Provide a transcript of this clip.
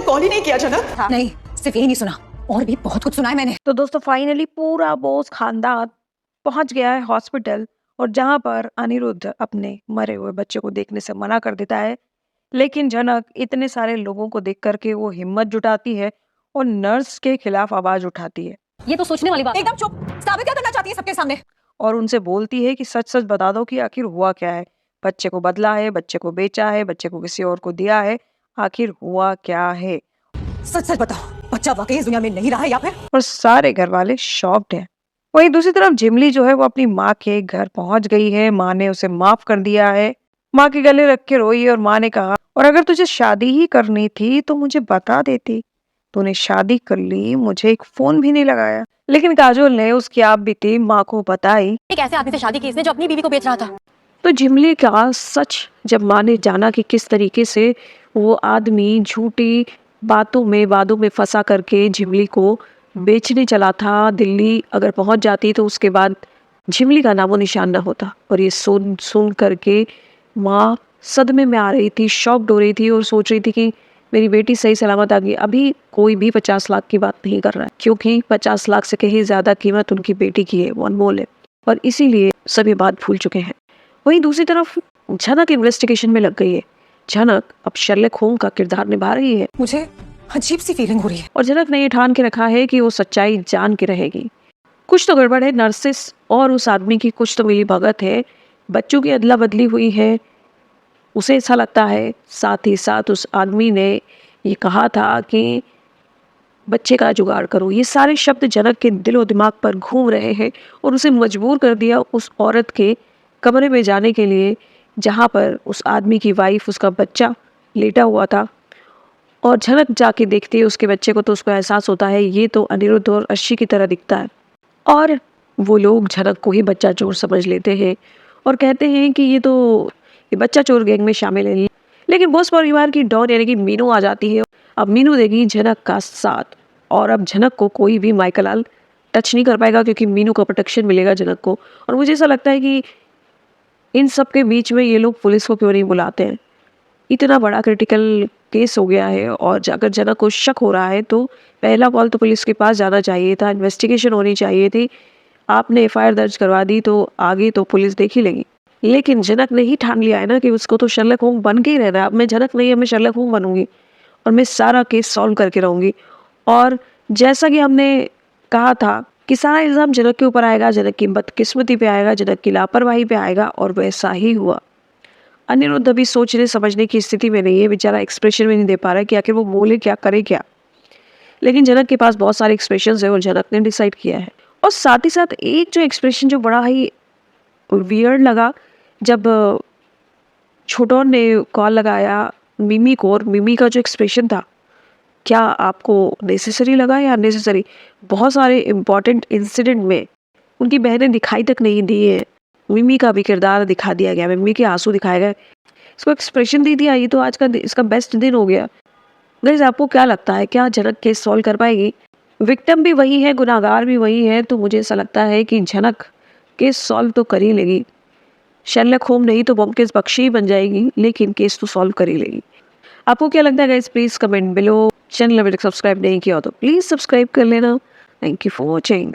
Call ही नहीं किया जनक? नहीं, सिर्फ यही नहीं सुना, और भी बहुत कुछ सुना है मैंने। तो दोस्तों फाइनली पूरा बोस खानदान पहुंच गया है हॉस्पिटल, और जहां पर अनिरुद्ध अपने मरे हुए बच्चे को देखने से मना कर देता है। लेकिन जनक इतने सारे लोगों को देख करके वो हिम्मत जुटाती है और नर्स के खिलाफ आवाज उठाती है ये तो सोचने वाली बात है। एकदम चुप। साबित क्या करना चाहती है सबके सामने? और उनसे बोलती है कि सच सच बता दो कि आखिर हुआ क्या है। बच्चे को बदला है, बच्चे को बेचा है, बच्चे को किसी और को दिया है, आखिर हुआ क्या है। सच सच बताओ, बच्चा वाकई इस दुनिया में नहीं रहा है या फिर? और सारे घर वाले शॉक्ड हैं। वहीं दूसरी तरफ जिमली जो है वो अपनी माँ के घर पहुंच गई है। माँ ने उसे माफ कर दिया है। माँ के गले रख के रोई और माँ ने कहा, और अगर तुझे शादी ही करनी थी तो मुझे बता देती। तूने शादी कर ली, मुझे एक फोन भी नहीं लगाया। लेकिन काजोल ने उसकी आप बीती माँ को बताई। एक ऐसे आदमी से शादी की इसने जो अपनी बीवी को बेच रहा था। तो जिमली का सच जब माँ ने जाना कि किस तरीके से वो आदमी झूठी बातों में वादों में फंसा करके जिमली को बेचने चला था, दिल्ली अगर पहुंच जाती तो उसके बाद झिमली का नामो निशान न होता। और ये सुन सुन करके माँ सदमे में आ रही थी, शॉक्ड हो रही थी और सोच रही थी कि मेरी बेटी सही सलामत आ गई। अभी कोई भी 50 लाख की बात नहीं कर रहा है, क्योंकि 50 लाख से कहीं ज़्यादा कीमत उनकी बेटी की है, वो अनमोल है, और इसीलिए सभी बात भूल चुके हैं। वहीं दूसरी तरफ झनक इन्वेस्टिगेशन में लग गई है। झनक अब शर्लक होम्स का किरदार निभा रही है। मुझे अजीब सी फीलिंग हो रही है। और झनक ने ये ठान के रखा है कि वो सच्चाई जान के रहेगी। कुछ तो गड़बड़ है, नर्सिस और उस आदमी की कुछ तो मिली भगत है, बच्चों की अदला बदली हुई है, उसे ऐसा लगता है। साथ ही साथ उस आदमी ने ये कहा था कि बच्चे का जुगाड़ करो। ये सारे शब्द जनक के दिलो दिमाग पर घूम रहे हैं और उसे मजबूर कर दिया उस औरत के कमरे में जाने के लिए, जहाँ पर उस आदमी की वाइफ, उसका बच्चा लेटा हुआ था। और झनक जाके देखती है उसके बच्चे को, तो उसको एहसास होता है ये तो अनिरुद्ध और अर्शी की तरह दिखता है। और वो लोग झनक को ही बच्चा चोर समझ लेते हैं और कहते हैं कि ये बच्चा चोर गैंग में शामिल है। लेकिन बोस परिवार की डॉन यानी कि मीनू आ जाती है। अब मीनू देगी झनक का साथ, और अब झनक को कोई भी माइकल लाल टच नहीं कर पाएगा, क्योंकि मीनू का प्रोटेक्शन मिलेगा झनक को। और मुझे ऐसा लगता है कि इन सब के बीच में ये लोग पुलिस को क्यों नहीं बुलाते हैं। इतना बड़ा क्रिटिकल केस हो गया है और अगर जनक को शक हो रहा है तो पहला कॉल तो पुलिस के पास जाना चाहिए था, इन्वेस्टिगेशन होनी चाहिए थी। आपने एफआईआर दर्ज करवा दी तो आगे तो पुलिस देख ही लेगी। लेकिन जनक ने ही ठान लिया है ना कि उसको तो शर्लक होम्स बन के ही रहना है। अब मैं जनक नहीं, अब मैं शर्लक होम्स बनूंगी और मैं सारा केस सॉल्व करके रहूंगी। और जैसा कि हमने कहा था कि सारा इल्ज़ाम जनक के ऊपर आएगा, जनक की बदकिस्मती पे आएगा, जनक की लापरवाही पे आएगा, और वैसा ही हुआ। अनिरुद्ध अभी सोचने समझने की स्थिति में नहीं है, बेचारा एक्सप्रेशन भी नहीं दे पा रहा है कि आखिर वो बोले क्या, करे क्या। लेकिन जनक के पास बहुत सारे एक्सप्रेशन है और जनक ने डिसाइड किया है। और साथ ही साथ एक जो एक्सप्रेशन जो बड़ा ही वियर्ड लगा, जब छोटोन ने कॉल लगाया मिमी को, और मिमी का जो एक्सप्रेशन था, क्या आपको नेसेसरी लगा या अननेसेसरी? बहुत सारे इम्पॉर्टेंट इंसिडेंट में उनकी बहनें दिखाई तक नहीं दी है, मिमी का भी किरदार दिखा दिया गया, मिमी के आंसू दिखाए गए, इसको एक्सप्रेशन दे दिया। ये तो आज का इसका बेस्ट दिन हो गया। गाइस, आपको क्या लगता है, क्या झनक केस सॉल्व कर पाएगी? विक्टिम भी वही है, गुनाहगार भी वही है, तो मुझे ऐसा लगता है कि झनक केस सॉल्व तो कर ही लेगी। शर्लक होम्स नहीं तो ब्योमकेश बख्शी ही बन जाएगी, लेकिन केस तो सॉल्व कर ही लेगी। आपको क्या लगता है guys? Please comment below. Channel अभी तक सब्सक्राइब नहीं किया हो तो प्लीज सब्सक्राइब कर लेना। Thank you for watching.